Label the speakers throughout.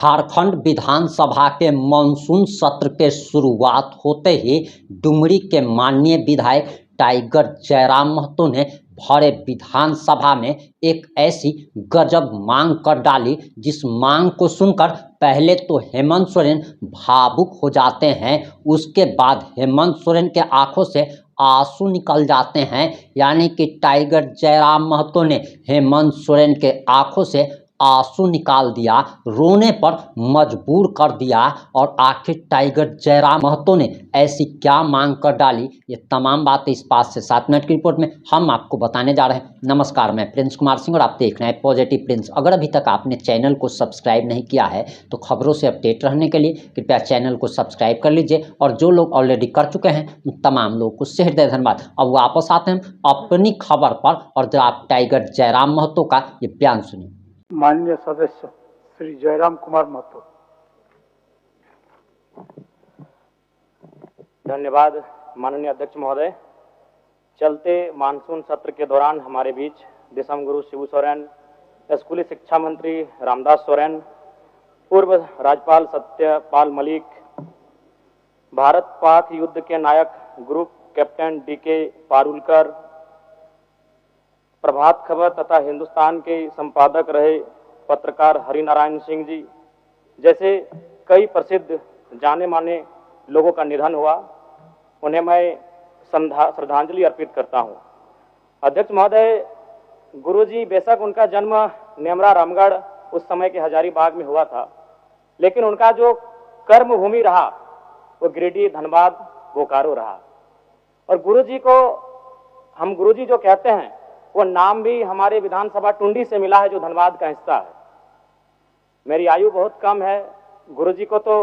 Speaker 1: झारखंड विधानसभा के मानसून सत्र के शुरुआत होते ही डुमरी के माननीय विधायक टाइगर जयराम महतो ने भरे विधानसभा में एक ऐसी गजब मांग कर डाली जिस मांग को सुनकर पहले तो हेमंत सोरेन भावुक हो जाते हैं। उसके बाद हेमंत सोरेन के आंखों से आंसू निकल जाते हैं। यानी कि टाइगर जयराम महतो ने हेमंत सोरेन के आंखों से आंसू निकाल दिया, रोने पर मजबूर कर दिया। और आखिर टाइगर जयराम महतो ने ऐसी क्या मांग कर डाली, ये तमाम बातें इस 5 से 7 मिनट की रिपोर्ट में हम आपको बताने जा रहे हैं। नमस्कार, मैं प्रिंस कुमार सिंह और आप देख रहे हैं पॉजिटिव प्रिंस। अगर अभी तक आपने चैनल को सब्सक्राइब नहीं किया है तो खबरों से अपडेट रहने के लिए कृपया चैनल को सब्सक्राइब कर लीजिए। और जो लोग ऑलरेडी कर चुके हैं उन तमाम लोगों को हृदय धन्यवाद। अब वापस आते हैं अपनी खबर पर और जरा आप टाइगर जयराम महतो का ये बयान सुनिए।
Speaker 2: माननीय सदस्य श्री जयराम कुमार महतो।
Speaker 3: धन्यवाद माननीय अध्यक्ष महोदय। चलते मानसून सत्र के दौरान हमारे बीच दिसम गुरु शिबू सोरेन, स्कूली शिक्षा मंत्री रामदास सोरेन, पूर्व राज्यपाल सत्यपाल मलिक, भारत पाक युद्ध के नायक group captain DK Parulkar, Prabhat Khabar तथा हिंदुस्तान के संपादक रहे पत्रकार हरिनारायण सिंह जी जैसे कई प्रसिद्ध जाने माने लोगों का निधन हुआ, उन्हें मैं श्रद्धांजलि अर्पित करता हूं। अध्यक्ष महोदय, गुरुजी बेशक उनका जन्म नेमरा रामगढ़ उस समय के हजारीबाग में हुआ था, लेकिन उनका जो कर्म भूमि रहा वो गिरिडीह, धनबाद, बोकारो रहा। और गुरुजी को हम गुरुजी जो कहते हैं वो नाम भी हमारे विधानसभा टुंडी से मिला है, जो धनबाद का हिस्सा है। मेरी आयु बहुत कम है, गुरुजी को तो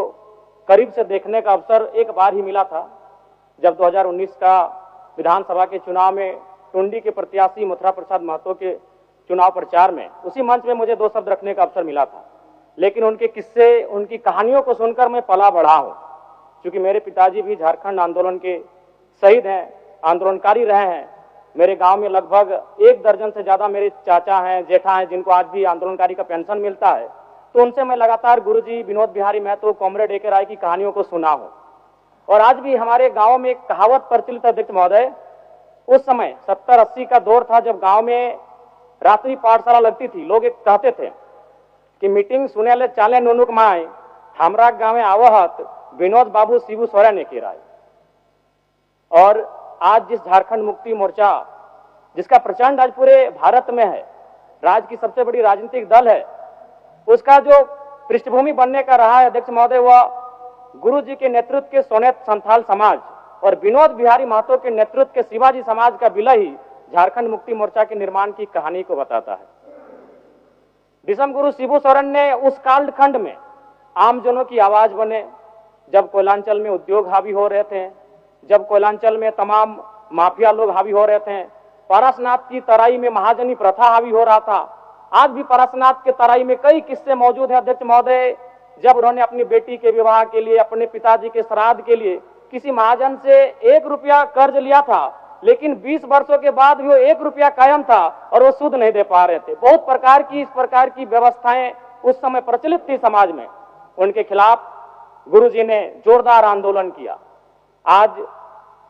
Speaker 3: करीब से देखने का अवसर एक बार ही मिला था, जब 2019 का विधानसभा के चुनाव में टुंडी के प्रत्याशी मथुरा प्रसाद महतो के चुनाव प्रचार में उसी मंच में मुझे 2 शब्द रखने का अवसर मिला था। लेकिन उनके किस्से, उनकी कहानियों को सुनकर मैं पला बढ़ा हूं, क्योंकि मेरे पिताजी भी झारखंड आंदोलन के शहीद हैं, आंदोलनकारी रहे हैं। मेरे गांव में लगभग 1 दर्जन से ज्यादा मेरे चाचा हैं, जेठा हैं, जिनको आज भी आंदोलनकारी का पेंशन मिलता है। तो उनसे मैं लगातार गुरुजी विनोद बिहारी महतो, कॉमरेड ए के राय की कहानियों को सुना हूं। और आज भी हमारे गांव में एक कहावत प्रचलित है अध्यक्ष महोदय। उस समय 70-80 का दौर था जब गांव में रात्रि पाठशाला लगती थी। लोग एक कहते थे कि मीटिंग सुने ले चाले नुनुक माए, हमरा गाँव में आवहत विनोद बाबू शिबू सोरेन के राय। और आज जिस झारखंड मुक्ति मोर्चा, जिसका प्रचंड आज पूरे भारत में है, राज्य की सबसे बड़ी राजनीतिक दल है, उसका जो पृष्ठभूमि बनने का रहा है अध्यक्ष महोदय, वह गुरु जी के नेतृत्व के सोनेत संथाल समाज और विनोद बिहारी महतो के नेतृत्व के शिवाजी समाज का विलय ही झारखंड मुक्ति मोर्चा के निर्माण की कहानी को बताता है। दिसम गुरु शिबू सोरेन ने उस कालखंड में आमजनों की आवाज बने, जब कोयलांचल में उद्योग हावी हो रहे थे, जब कोयलांचल में तमाम माफिया लोग हावी हो रहे थे, पारसनाथ की तराई में महाजनी प्रथा हावी हो रहा था। आज भी पारसनाथ के तराई में कई किस्से मौजूद हैं अध्यक्ष महोदय, जब उन्होंने अपनी बेटी के विवाह के लिए, अपने पिताजी के श्राद्ध के लिए किसी महाजन से 1 रुपया कर्ज लिया था, लेकिन 20 वर्षों के बाद भी वो 1 रुपया कायम था और वो सूद नहीं दे पा रहे थे। बहुत प्रकार की इस प्रकार की व्यवस्थाएं उस समय प्रचलित थी समाज में। उनके खिलाफ गुरुजी ने जोरदार आंदोलन किया। आज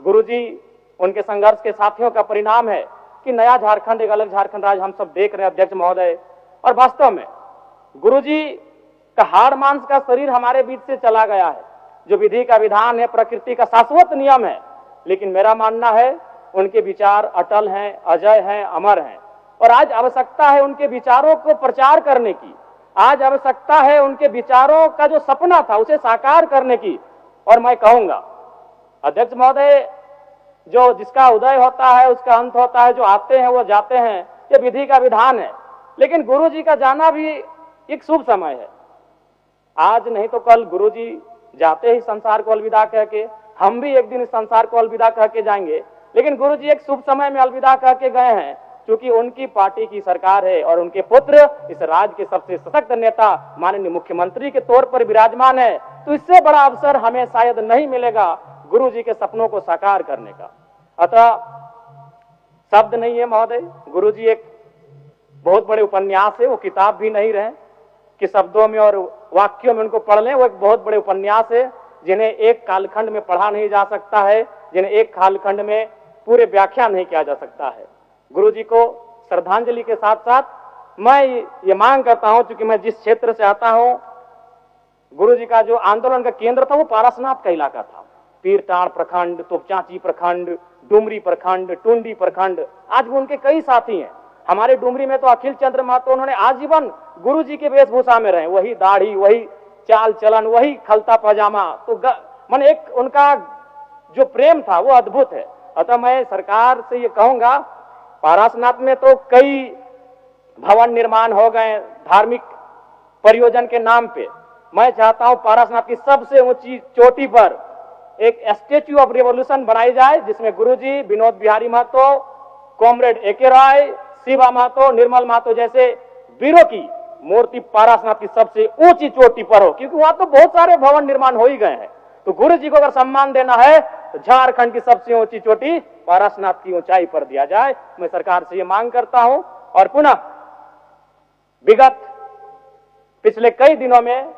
Speaker 3: गुरुजी, उनके संघर्ष के साथियों का परिणाम है कि नया झारखंड, एक अलग झारखंड राज्य हम सब देख रहे हैं अध्यक्ष महोदय। और वास्तव में गुरुजी का हाड़ मांस का शरीर हमारे बीच से चला गया है, जो विधि का विधान है, प्रकृति का शाश्वत नियम है। लेकिन मेरा मानना है उनके विचार अटल हैं, अजय हैं, अमर हैं। और आज आवश्यकता है उनके विचारों को प्रचार करने की। आज आवश्यकता है उनके विचारों का जो सपना था उसे साकार करने की। और मैं कहूंगा अध्यक्ष महोदय, जो जिसका उदय होता है उसका अंत होता है, जो आते हैं वो जाते हैं, ये विधि का विधान है। लेकिन गुरुजी का जाना भी एक शुभ समय है। आज नहीं तो कल गुरुजी जाते ही संसार को अलविदा कह के, हम भी एक दिन इस संसार को अलविदा कह के जाएंगे। लेकिन गुरुजी एक शुभ समय में अलविदा कह के गए हैं, क्योंकि उनकी पार्टी की सरकार है और उनके पुत्र इस राज्य के सबसे सशक्त नेता माननीय मुख्यमंत्री के तौर पर विराजमान है। तो इससे बड़ा अवसर हमें शायद नहीं मिलेगा गुरु जी के सपनों को साकार करने का। अतः शब्द नहीं है महोदय, गुरुजी एक बहुत बड़े उपन्यास है, वो किताब भी नहीं रहे कि शब्दों में और वाक्यों में उनको पढ़ लें। वो एक बहुत बड़े उपन्यास है जिन्हें एक कालखंड में पढ़ा नहीं जा सकता है, जिन्हें एक कालखंड में पूरे व्याख्या नहीं किया जा सकता है। गुरु जी को श्रद्धांजलि के साथ साथ मैं ये मांग करता हूं, क्योंकि मैं जिस क्षेत्र से आता हूं, गुरु जी का जो आंदोलन का केंद्र था वो पारसनाथ का इलाका था। पीरटांड़ प्रखंड, तोपचांची प्रखंड, डुमरी प्रखंड, टुंडी प्रखंड, आज भी उनके कई साथी हैं। हमारे डुमरी में तो अखिल चंद्र महतो, उन्होंने आजीवन गुरु जी के वेशभूषा में रहे, वही दाढ़ी, वही चाल चलन, वही खलता पजामा। तो मन एक उनका जो प्रेम था वो अद्भुत है। अतः मैं सरकार से ये कहूंगा, पारसनाथ में तो कई भवन निर्माण हो गए धार्मिक परियोजन के नाम पे। मैं चाहता हूं पारसनाथ की सबसे ऊंची चोटी पर एक स्टैच्यू ऑफ रिवॉल्यूशन बनाई जाए, जिसमें गुरुजी, विनोद बिहारी महतो, कॉमरेड एके राय, शिवा महतो, निर्मल महतो जैसे वीरों की मूर्ति पारसनाथ की सबसे ऊंची चोटी पर हो, क्योंकि वहां तो बहुत सारे भवन निर्माण हो ही गए हैं। तो गुरु जी को अगर सम्मान देना है तो झारखंड की सबसे ऊंची चोटी पारसनाथ की ऊंचाई पर दिया जाए। मैं सरकार से यह मांग करता हूं। और पुनः विगत पिछले कई दिनों में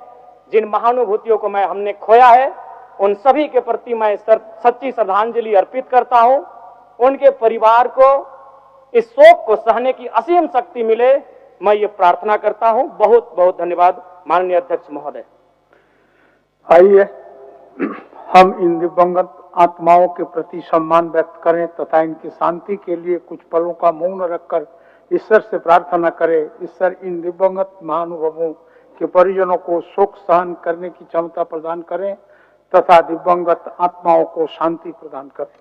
Speaker 3: जिन महानुभूतियों को हमने खोया है, उन सभी के प्रति मैं सच्ची श्रद्धांजलि अर्पित करता हूं। उनके परिवार को इस शोक को सहने की असीम शक्ति मिले, मैं ये प्रार्थना करता हूं। बहुत बहुत धन्यवाद माननीय अध्यक्ष महोदय।
Speaker 2: आइए हम इन दिवंगत आत्माओं के प्रति सम्मान व्यक्त करें तथा इनकी शांति के लिए कुछ पलों का मौन रखकर ईश्वर से प्रार्थना करें। ईश्वर इन दिवंगत महानुभावों के परिजनों को शोक सहन करने की क्षमता प्रदान करें तथा दिवंगत आत्माओं को शांति प्रदान करें।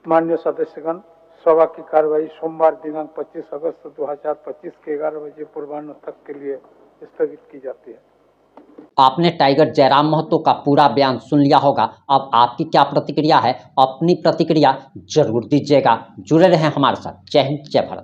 Speaker 2: माननीय सदस्यगण, सभा की कार्यवाही सोमवार दिनांक 25 अगस्त 2025 के 11 बजे पूर्वाह्न तक के लिए स्थगित की जाती है।
Speaker 1: आपने टाइगर जयराम महतो का पूरा बयान सुन लिया होगा। अब आपकी क्या प्रतिक्रिया है? अपनी प्रतिक्रिया जरूर दीजिएगा। जुड़े रहें हमारे साथ। जय हिंद, जय भारत।